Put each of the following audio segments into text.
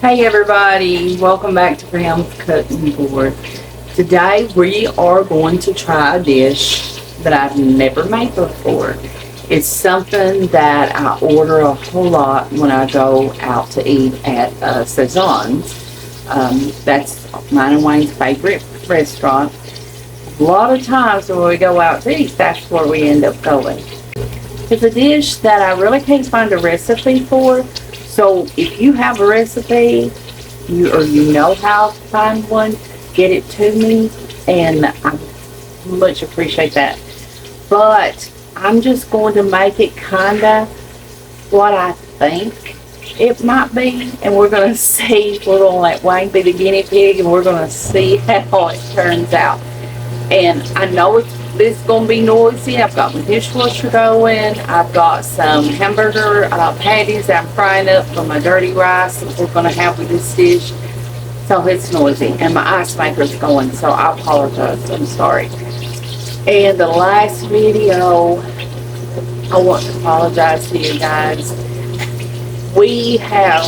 Hey everybody, welcome back to Graham's Cutting Board. Today we are going to try a dish that I've never made before. It's something that I order a whole lot when I go out to eat at Cezanne's. That's mine and Wayne's favorite restaurant. A lot of times when we go out to eat, that's where we end up going. It's a dish that I really can't find a recipe for. So if you have a recipe, you know how to find one, get it to me, and I much appreciate that. But I'm just going to make it kinda what I think it might be, and we're gonna see. We're gonna let Wayne be the guinea pig, and we're gonna see how it turns out. And I know it's gonna be noisy. I've got my dishwasher going. I've got some hamburger patties that I'm frying up for my dirty rice that we're gonna have with this dish. So it's noisy, and my ice maker's going, so I apologize. I'm sorry. And the last video, I want to apologize to you guys. We have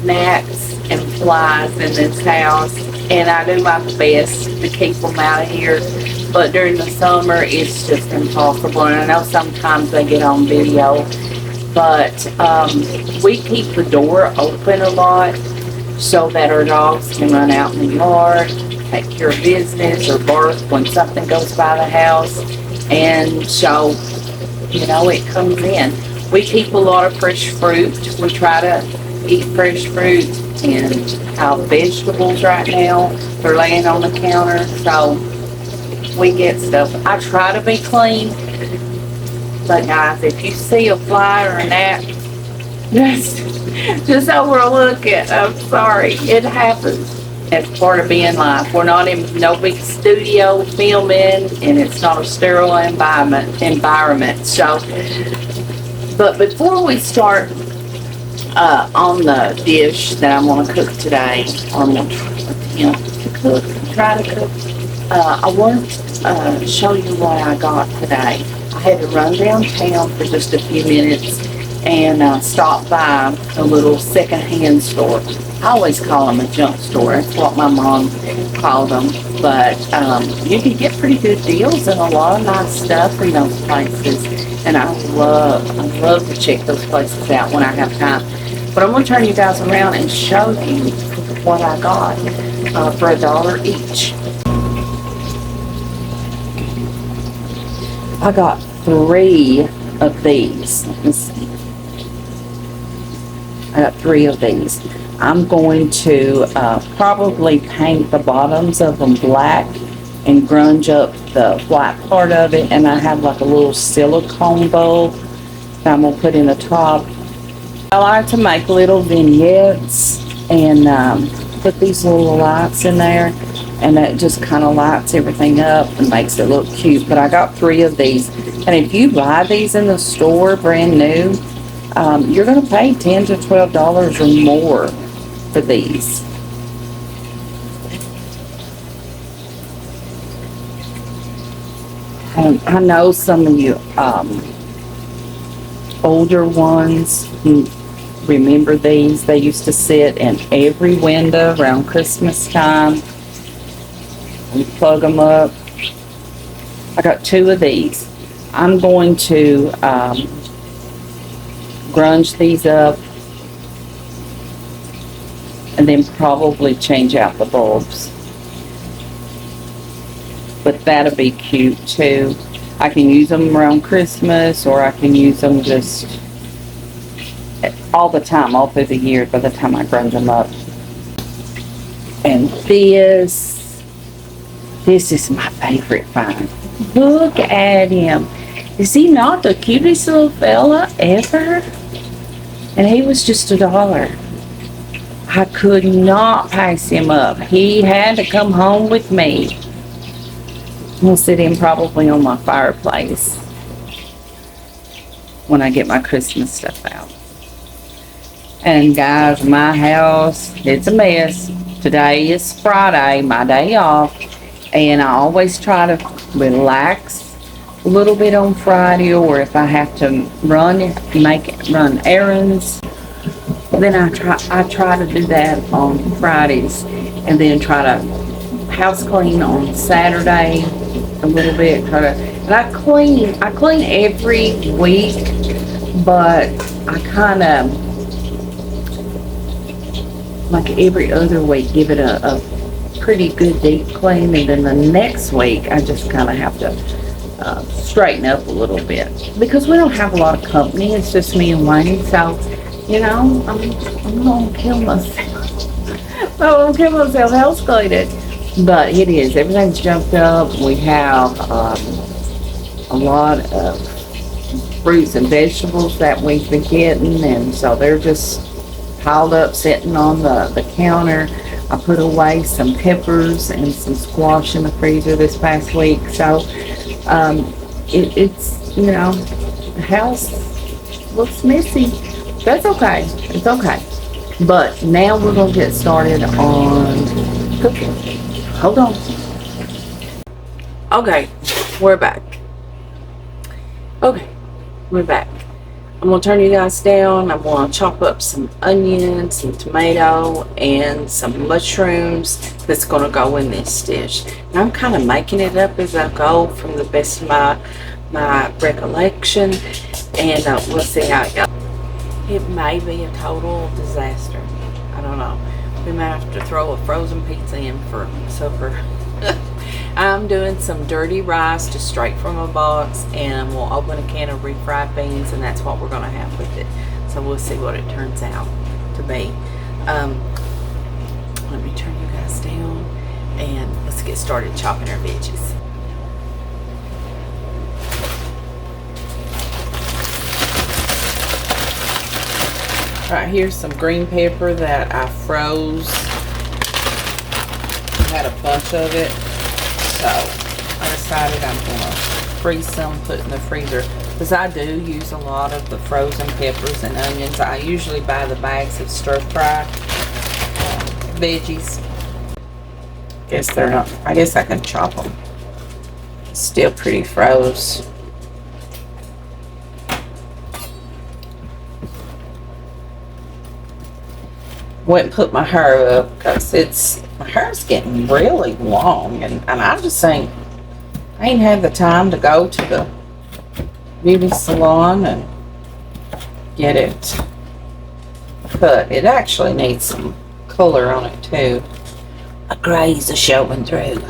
gnats and flies in this house, and I do my best to keep them out of here. But during the summer, it's just impossible. And I know sometimes they get on video, but we keep the door open a lot so that our dogs can run out in the yard, take care of business, or bark when something goes by the house. And so, you know, it comes in. We keep a lot of fresh fruit. We try to eat fresh fruit, and our vegetables right now, they're laying on the counter. So we get stuff. I try to be clean, but guys, if you see a fly or a gnat, just overlook it. I'm sorry, it happens. It's part of being life. We're not in no big studio filming, and it's not a sterile environment. So, but before we start on the dish that I'm going to cook today, or I'm going to try to cook. I want to show you what I got today. I had to run downtown for just a few minutes and stop by a little secondhand store. I always call them a junk store. That's what my mom called them. But you can get pretty good deals and a lot of nice stuff in those places. And I love to check those places out when I have time. But I'm going to turn you guys around and show you what I got for $1 each. I got 3 of these. Let me see. I got 3 of these. I'm going to probably paint the bottoms of them black and grunge up the white part of it. And I have like a little silicone bowl that I'm going to put in the top. I like to make little vignettes and put these little lights in there. And that just kind of lights everything up and makes it look cute. But I got 3 of these. And if you buy these in the store brand new, you're going to pay $10 to $12 or more for these. And I know some of you older ones who remember these. They used to sit in every window around Christmas time. We plug them up. I got 2 of these. I'm going to grunge these up and then probably change out the bulbs. But that'll be cute too. I can use them around Christmas, or I can use them just all the time, all through the year by the time I grow them up. And this is my favorite find. Look at him. Is he not the cutest little fella ever? And he was just $1. I could not pass him up. He had to come home with me. We'll sit him probably on my fireplace when I get my Christmas stuff out. And guys, my house, it's a mess. Today is Friday, my day off, and I always try to relax a little bit on Friday, or if I have to run errands, then I try to do that on Fridays, and then try to house clean on Saturday a little bit. And I clean every week, but I kind of, like every other week, give it a pretty good deep clean, and then the next week I just kind of have to straighten up a little bit, because we don't have a lot of company. It's just me and Wayne, so you know, I'm gonna kill myself. I'm gonna kill myself house cleaning. But it is, everything's jumped up. We have a lot of fruits and vegetables that we've been getting, and so they're just piled up sitting on the counter. I put away some peppers and some squash in the freezer this past week, so it's, you know, the house looks messy. That's okay, it's okay. But now we're gonna get started on cooking. Hold on. Okay, we're back. Okay, we're back. I'm gonna turn you guys down. I'm gonna chop up some onions, some tomato, and some mushrooms that's gonna go in this dish. Now I'm kind of making it up as I go from the best of my recollection, and we'll see how it goes. It may be a total disaster. I don't know. We might have to throw a frozen pizza in for supper. I'm doing some dirty rice just straight from a box, and we'll open a can of refried beans, and that's what we're going to have with it. So we'll see what it turns out to be. Let me turn you guys down, and let's get started chopping our veggies. Right, here's some green pepper that I froze. I had a bunch of it, so I decided I'm gonna freeze some, put in the freezer, because I do use a lot of the frozen peppers and onions. I usually buy the bags of stir-fry veggies. Guess they're not. I guess I can chop them. Still pretty froze. Went and put my hair up, because my hair's getting really long, and I just ain't had the time to go to the beauty salon and get it cut. It actually needs some color on it too. The grays are showing through.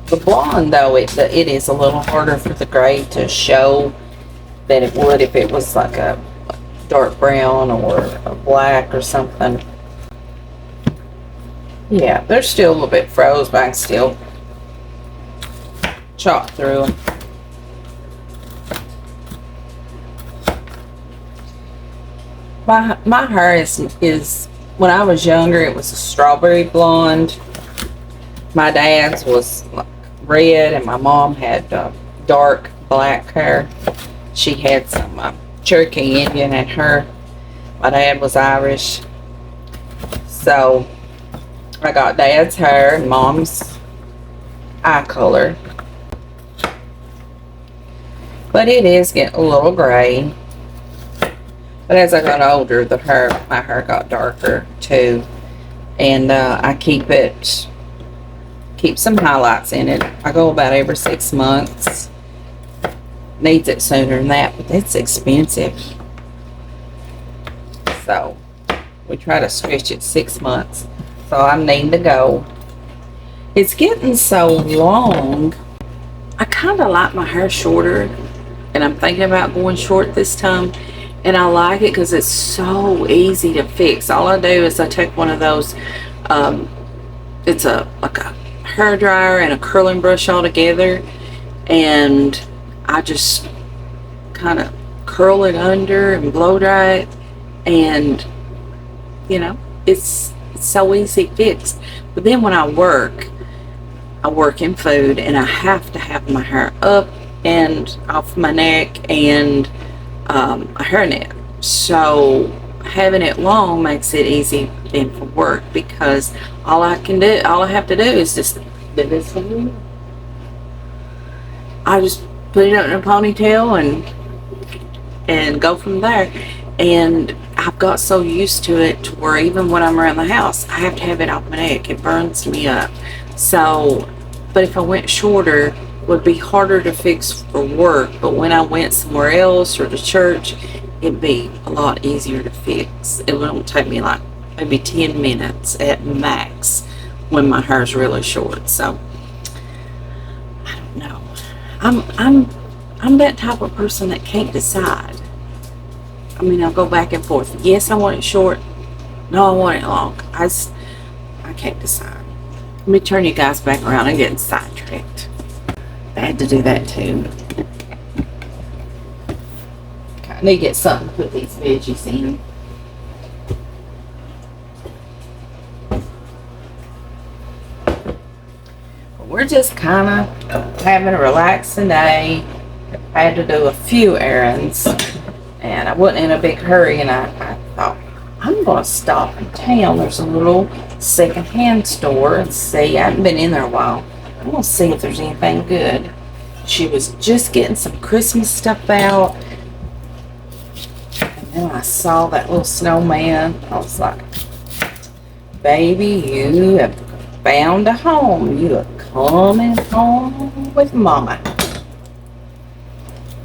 The blonde, though, it is a little harder for the gray to show than it would if it was like a dark brown or a black or something. Yeah, they're still a little bit froze, but I can still chop through them. My hair is when I was younger, it was a strawberry blonde. My dad's was like red, and my mom had dark black hair. She had some Cherokee Indian in her. My dad was Irish, so I got dad's hair and mom's eye color. But it is getting a little gray. But as I got older, my hair got darker too, and I keep some highlights in it. I go about every 6 months. Needs it sooner than that, but it's expensive. So We try to stretch it 6 months. So I need to go. It's getting so long. I kind of like my hair shorter, and I'm thinking about going short this time. And I like it because it's so easy to fix. All I do is I take one of those, it's like a hair dryer and a curling brush all together, and I just kind of curl it under and blow dry it, and you know, it's so easy to fix. But then when I work in food, and I have to have my hair up and off my neck and a hairnet. So having it long makes it easy then for work, because all I have to do is just do this one. I just put it up in a ponytail and go from there. And I've got so used to it to where even when I'm around the house, I have to have it off my neck. It burns me up. So, but if I went shorter, it would be harder to fix for work. But when I went somewhere else or to church, it'd be a lot easier to fix. It wouldn't take me like maybe 10 minutes at max when my hair's really short. So I don't know. I'm that type of person that can't decide. I mean, I'll go back and forth. Yes, I want it short. No, I want it long. I can't decide. Let me turn you guys back around. I'm getting sidetracked. I had to do that too. Okay, I need to get something to put these veggies in. We're just kind of having a relaxing day. I had to do a few errands, and I wasn't in a big hurry, and I thought, I'm going to stop in town. There's a little secondhand store and see. I haven't been in there a while. I'm going to see if there's anything good. She was just getting some Christmas stuff out, and then I saw that little snowman. I was like, baby, you have found a home. You are coming home with mama.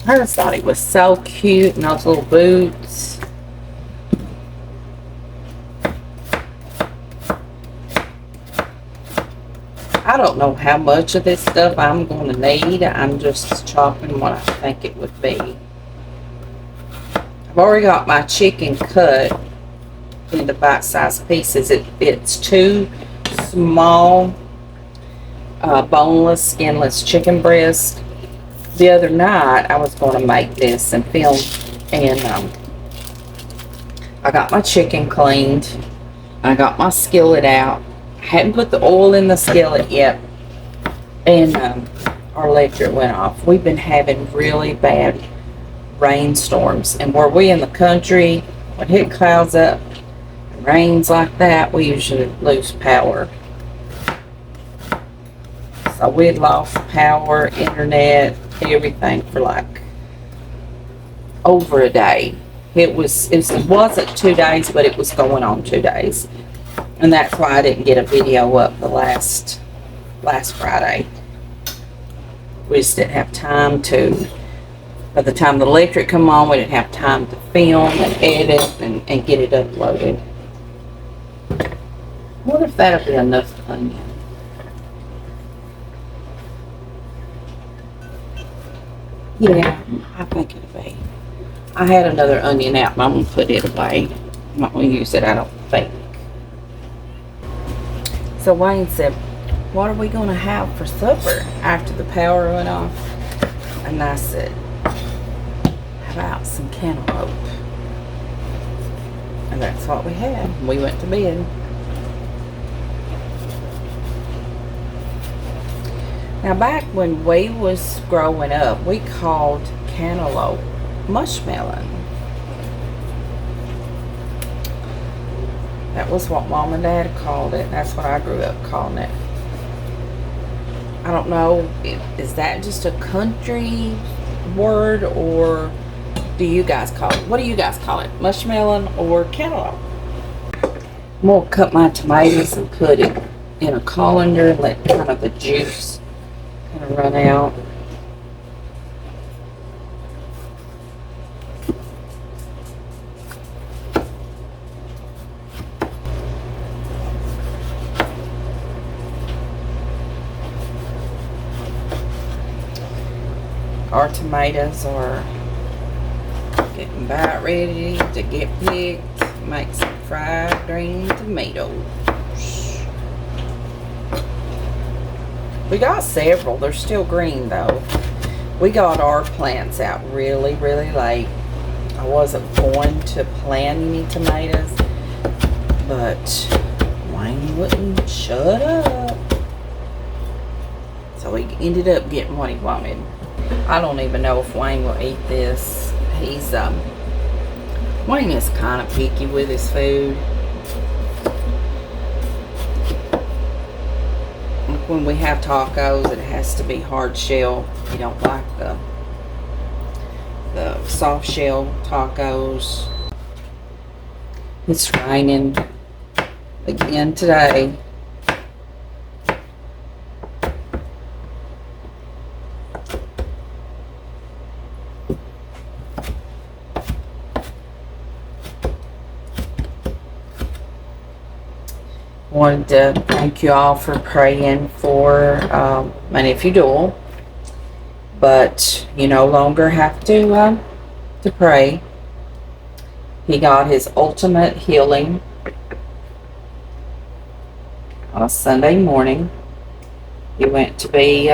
I just thought he was so cute, and those little boots. I don't know how much of this stuff I'm going to need. I'm just chopping what I think it would be. I've already got my chicken cut into bite-sized pieces. It's 2 small boneless, skinless chicken breasts. The other night, I was going to make this and film, and I got my chicken cleaned. I got my skillet out. I hadn't put the oil in the skillet yet, and our electric went off. We've been having really bad rainstorms, and where we in the country, when it clouds up and rains like that, we usually lose power. So we had lost power, internet, everything for like over a day. It wasn't 2 days, but it was going on 2 days. And that's why I didn't get a video up the last Friday. We just didn't have time to. By the time the electric come on, we didn't have time to film and edit and get it uploaded. I wonder if that'll be enough onion. Yeah, I think it'll be. I had another onion out, but I'm going to put it away. I'm not going to use it, I don't think. So Wayne said, what are we going to have for supper after the power went off? And I said, how about some cantaloupe? And that's what we had. We went to bed. Now back when we was growing up, we called cantaloupe mushmelon. That was what Mom and Dad called it. That's what I grew up calling it. I don't know, is that just a country word, or do you guys call it? What do you guys call it? Mushmelon or cantaloupe? I'm going to cut my tomatoes and put it in a colander and let kind of the juice kind of run out. Our tomatoes are getting about ready to get picked. Make some fried green tomatoes. We got several. They're still green though. We got our plants out really, really late. I wasn't going to plant any tomatoes, but Wayne wouldn't shut up. So he ended up getting what he wanted. I don't even know if Wayne will eat this. Wayne is kind of picky with his food. When we have tacos, it has to be hard shell. He don't like the soft shell tacos. It's raining again today. Wanted to thank you all for praying for my nephew Doyle, but you no longer have to pray. He got his ultimate healing on a Sunday morning. He went to be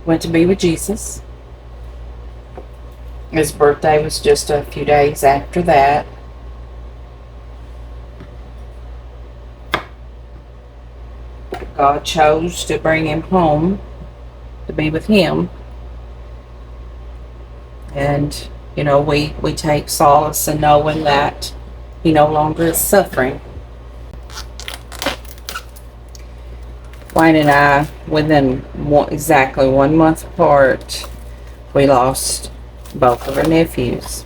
with Jesus. His birthday was just a few days after that. God chose to bring him home to be with him. And, you know, we take solace in knowing that he no longer is suffering. Wayne and I, within exactly 1 month apart, we lost both of our nephews.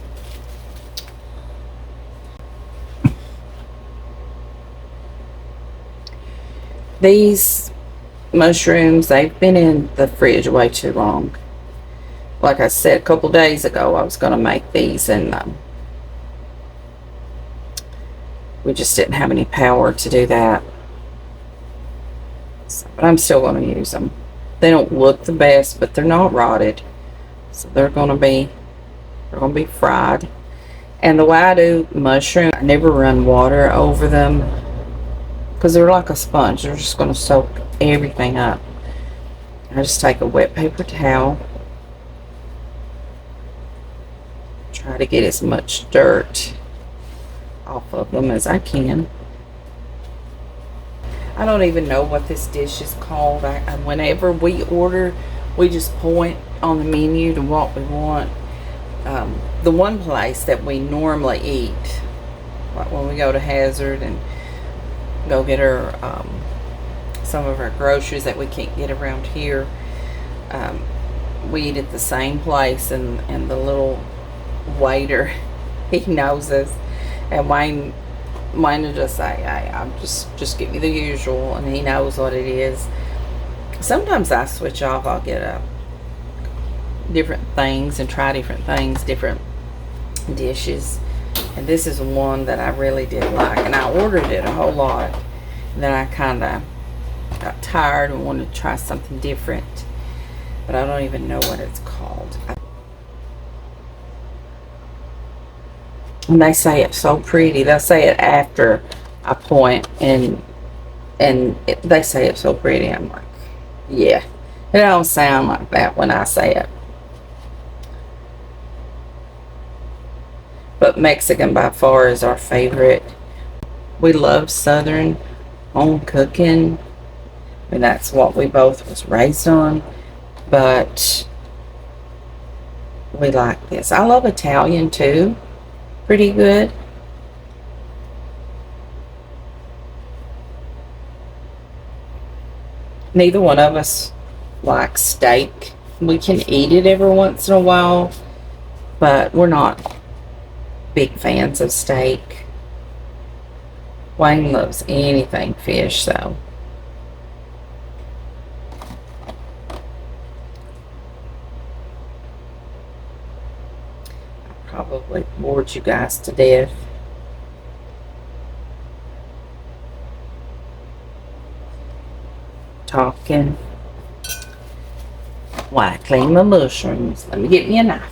These mushrooms, they've been in the fridge way too long. Like I said a couple days ago, I was going to make these, and we just didn't have any power to do that. So, but I'm still going to use them. They don't look the best, but they're not rotted, so they're going to be fried. And the way I do mushroom, I never run water over them, because they're like a sponge. They're just going to soak everything up. I just take a wet paper towel, try to get as much dirt off of them as I can. I don't even know what this dish is called. Whenever we order, we just point on the menu to what we want. The one place that we normally eat, like when we go to Hazard and go get our some of our groceries that we can't get around here, we eat at the same place, and the little waiter, he knows us, and Wayne will just say, hey, I'm just give me the usual, and he knows what it is. Sometimes I switch off. I'll get different things and try different things, different dishes. And this is one that I really did like, and I ordered it a whole lot. And then I kind of got tired and wanted to try something different, but I don't even know what it's called. And they say it's so pretty. They'll say it after I point, and they say it's so pretty. I'm like, yeah, it don't sound like that when I say it. But Mexican by far is our favorite. We love Southern home cooking. I mean, that's what we both was raised on. But we like this. I love Italian too. Pretty good. Neither one of us likes steak. We can eat it every once in a while, but we're not big fans of steak. Wayne loves anything fish, though. I probably bored you guys to death. Talking. while I clean my mushrooms. Let me get me a knife.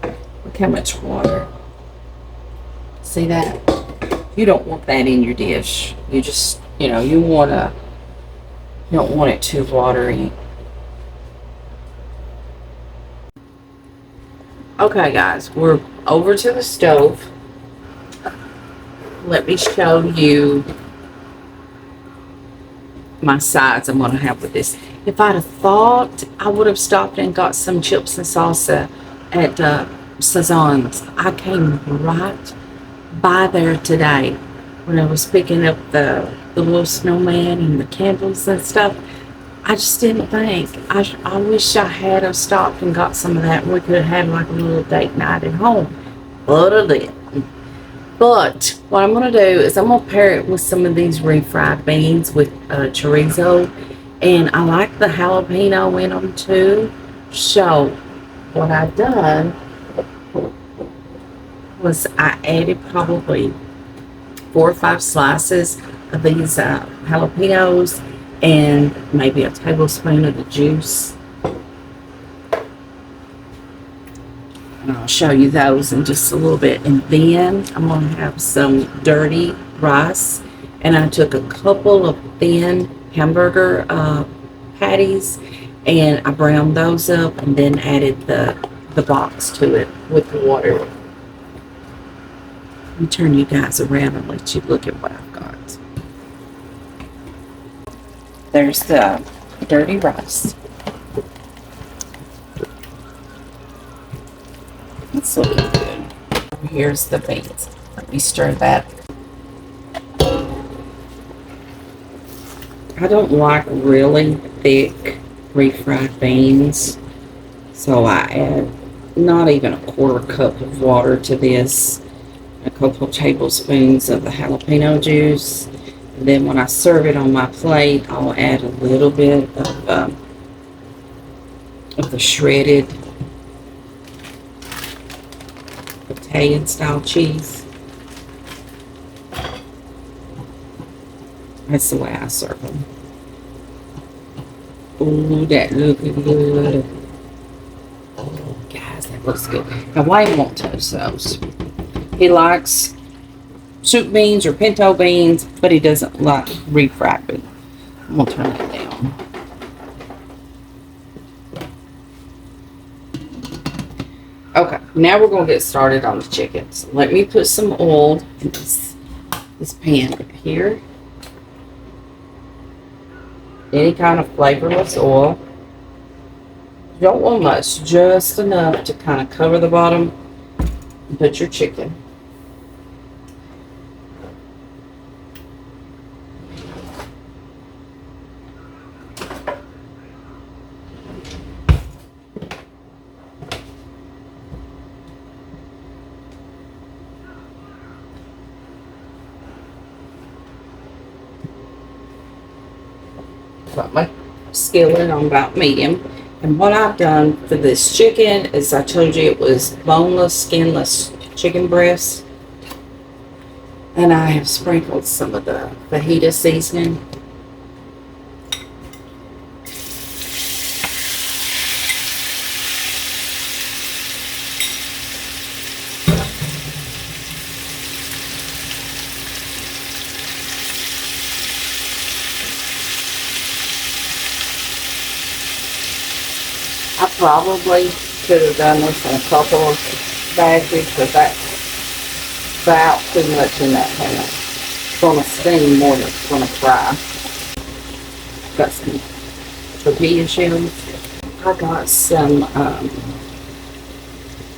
Look how much water. See that? You don't want that in your dish. You just, you know, you don't want it too watery. Okay, guys, we're over to the stove. Let me show you my sides I'm going to have with this. If I'd have thought, I would have stopped and got some chips and salsa at Sazon's. I came right by there today when I was picking up the little snowman and the candles and stuff. I just didn't think. I wish I had have stopped and got some of that, and we could have had like a little date night at home. But I didn't. But what I'm going to do is I'm going to pair it with some of these refried beans with chorizo. And I like the jalapeno in them too. So what I done was I added probably 4 or 5 slices of these jalapenos and maybe a tablespoon of the juice. And I'll show you those in just a little bit. And then I'm going to have some dirty rice. And I took a couple of thin hamburger patties and I browned those up and then added the box to it with the water. Let me turn you guys around and let you look at what I've got. There's the dirty rice. It's looking good. Here's the beans. Let me stir that. I don't like really thick refried beans, so I add not even a 1/4 cup of water to this, a couple tablespoons of the jalapeno juice. And then when I serve it on my plate, I'll add a little bit of the shredded Italian style cheese. That's the way I serve them. Ooh, that looking good. Oh, guys, that looks good. Now, Wayne won't touch those. He likes soup beans or pinto beans, but he doesn't like refried beans. I'm going to turn it down. Okay, now we're going to get started on the chicken. So let me put some oil in this pan right here. Any kind of flavorless oil. You don't want much, just enough to kind of cover the bottom and put your chicken. Put my skillet on about medium. And what I've done for this chicken is I told you it was boneless, skinless chicken breast. And I have sprinkled some of the fajita seasoning. I probably could have done this in a couple of batches, but that's about too much in that pan. It's going to steam more than it's going to fry. Got some tortilla shells. I got some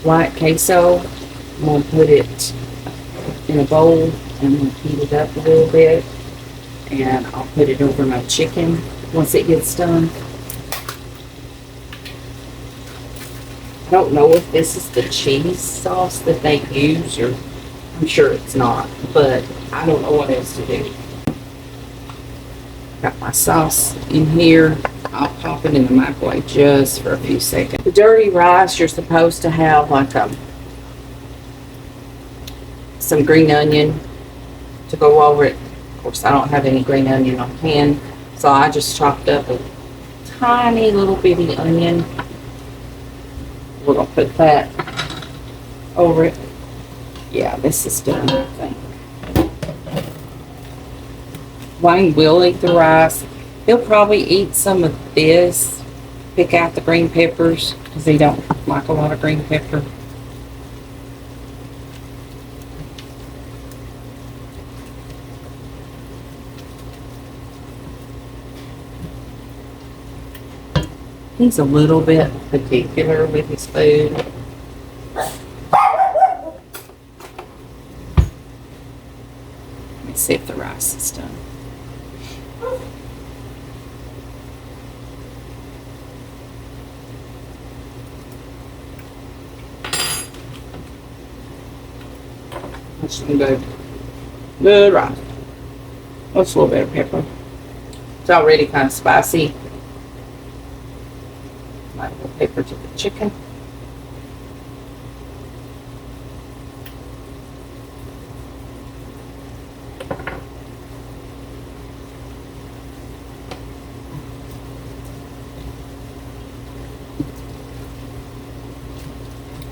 white queso. I'm going to put it in a bowl and I'm going to heat it up a little bit. And I'll put it over my chicken once it gets done. I don't know if this is the cheese sauce that they use, or I'm sure it's not, but I don't know what else to do. Got my sauce in here. I'll pop it in the microwave just for a few seconds. The dirty rice, you're supposed to have like some green onion to go over it. Of course, I don't have any green onion on hand, so I just chopped up a tiny little bitty onion. We're gonna put that over it. Yeah, this is done, I think. Wayne will eat the rice. He'll probably eat some of this. Pick out the green peppers because he don't like a lot of green pepper. He's a little bit particular with his food. Let me see if the rice is done. That's some good rice. What's a little bit of pepper? It's already kind of spicy. Like a little pepper to the chicken.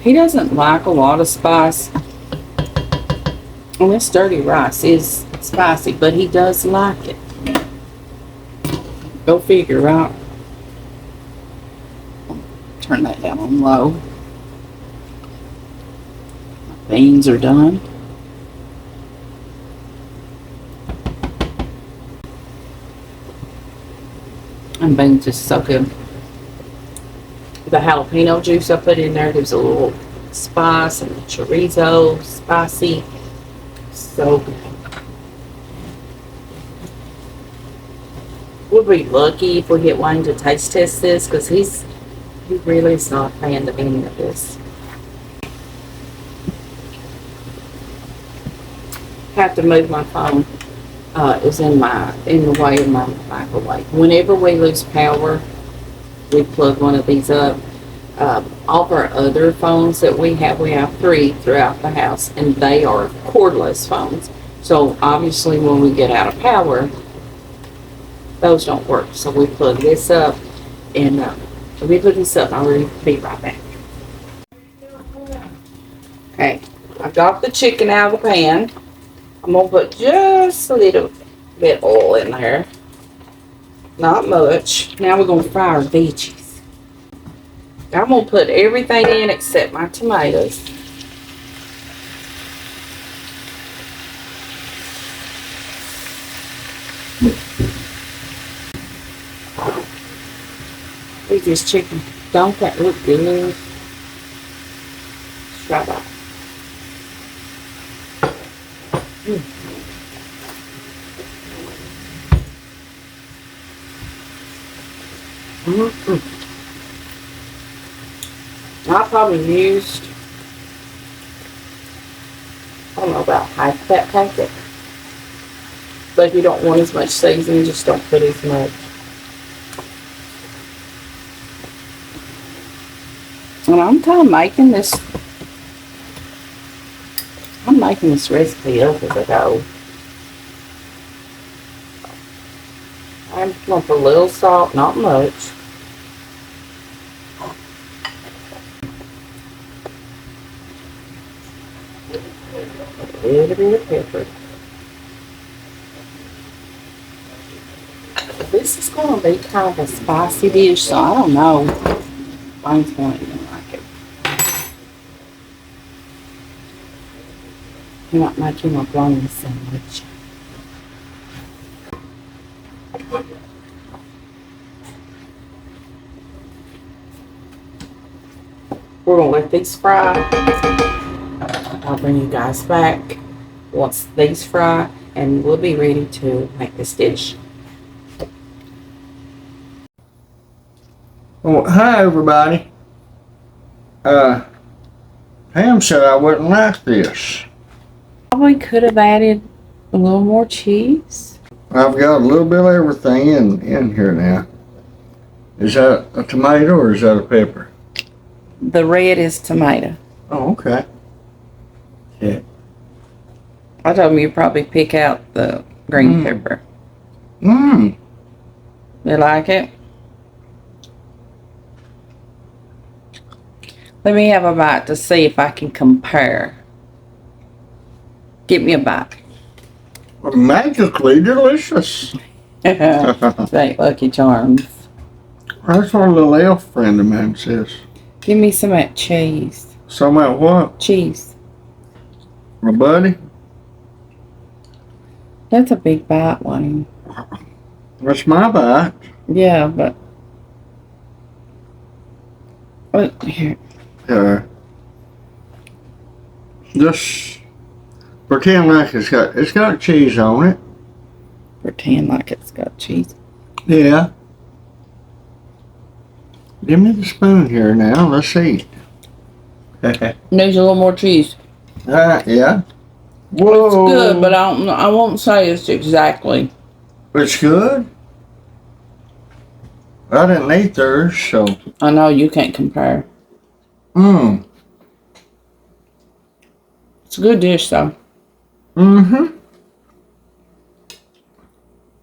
He doesn't like a lot of spice. And this dirty rice is spicy, but he does like it. Go figure, right? Turn that down on low. My beans are done. And beans is so good. The jalapeno juice I put in there gives a little spice, and the chorizo spicy. So good. We'll be lucky if we get Wayne to taste test this because he really is not a fan of any of this. Have to move my phone. Is in the way of my microwave. Whenever we lose power, we plug one of these up. All of our other phones that we have 3 throughout the house, and they are cordless phones. So obviously when we get out of power, those don't work. So we plug this up, and we put this up, and I'll be right back. Okay, I got the chicken out of the pan. I'm gonna put just a little bit oil in there. Not much. Now we're gonna fry our veggies. I'm going to put everything in except my tomatoes. Look at this chicken. Don't that look good? Let's try that. I probably used, I don't know, about half that packet. But if you don't want as much seasoning, just don't put as much. And I'm kind of making this, recipe up as I go. I'm going to put a little salt, not much. A little bit of pepper. This is going to be kind of a spicy dish, so I don't know. Wayne's going to like it. He might make him a bologna sandwich. We're going to let these fry. I'll bring you guys back once these fry, and we'll be ready to make this dish. Well, hi everybody. Pam said I wouldn't like this. Probably could have added a little more cheese. I've got a little bit of everything in here now. Is that a tomato or is that a pepper? The red is tomato. Oh, okay. Yeah. I told him you'd probably pick out the green pepper. Mmm. You like it? Let me have a bite to see if I can compare. Give me a bite. Magically delicious. Thank Lucky Charms. That's what a little elf friend of mine says. Give me some of that cheese. Some of what? Cheese. My buddy? That's a big bite one. That's my bite. Yeah, but here. Just pretend like it's got cheese on it. Pretend like it's got cheese. Yeah. Give me the spoon here now. Let's eat. Needs a little more cheese. Yeah. Whoa. It's good, but I won't say it's exactly. It's good. I didn't eat theirs, so. I know you can't compare. It's a good dish, though.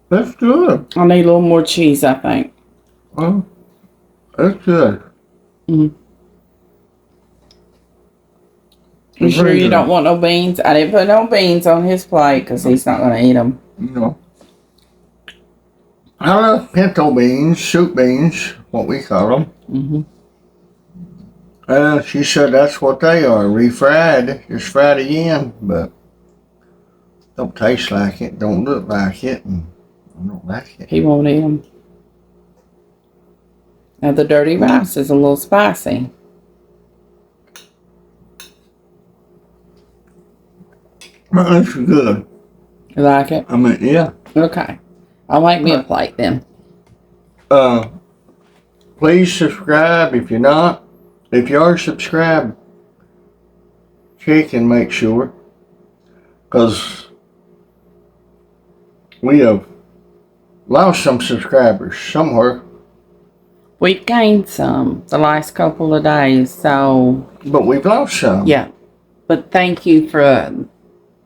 That's good. I need a little more cheese, I think. Oh, that's good. You sure you don't want no beans? I didn't put no beans on his plate because he's not going to eat them. No. I love pinto beans, soup beans, what we call them. She said that's what they are, refried, just fried again, but don't taste like it, don't look like it, and I don't like it. He won't eat them. Now the dirty rice is a little spicy. That's good. You like it? I mean, yeah. Okay. I'll make me a plate then. Please subscribe if you're not. If you are subscribed, check and make sure. Because we have lost some subscribers somewhere. We've gained some the last couple of days, so. But we've lost some. Yeah. But thank you for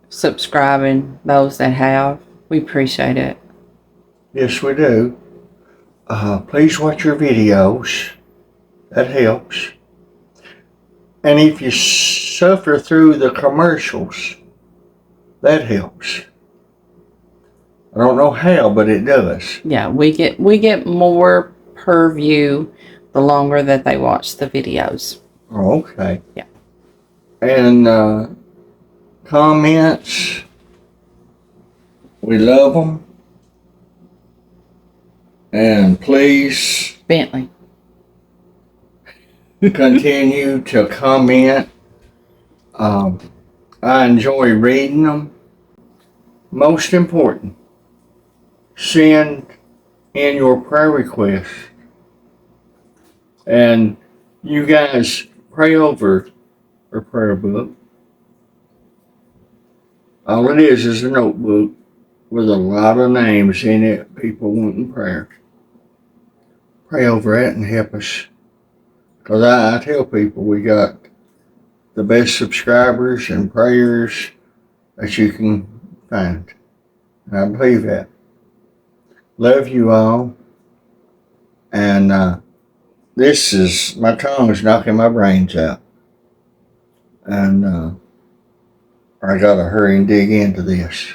subscribing, those that have. We appreciate it. Yes, we do. Please watch your videos. That helps. And if you suffer through the commercials, that helps. I don't know how, but it does. Yeah, we get more per view the longer that they watch the videos. Oh, okay. Yeah. And comments, we love them. And please Bentley. continue to comment. I enjoy reading them. Most important, send in your prayer requests. And you guys pray over a prayer book. All it is a notebook with a lot of names in it, people wanting prayer. Pray over it and help us. Because I tell people we got the best subscribers and prayers that you can find. And I believe that. Love you all. And my tongue is knocking my brains out. And I gotta hurry and dig into this.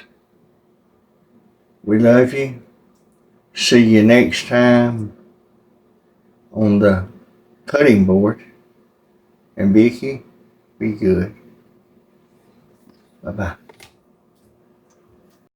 We love you. See you next time on the cutting board. And Vicky, be good. Bye-bye.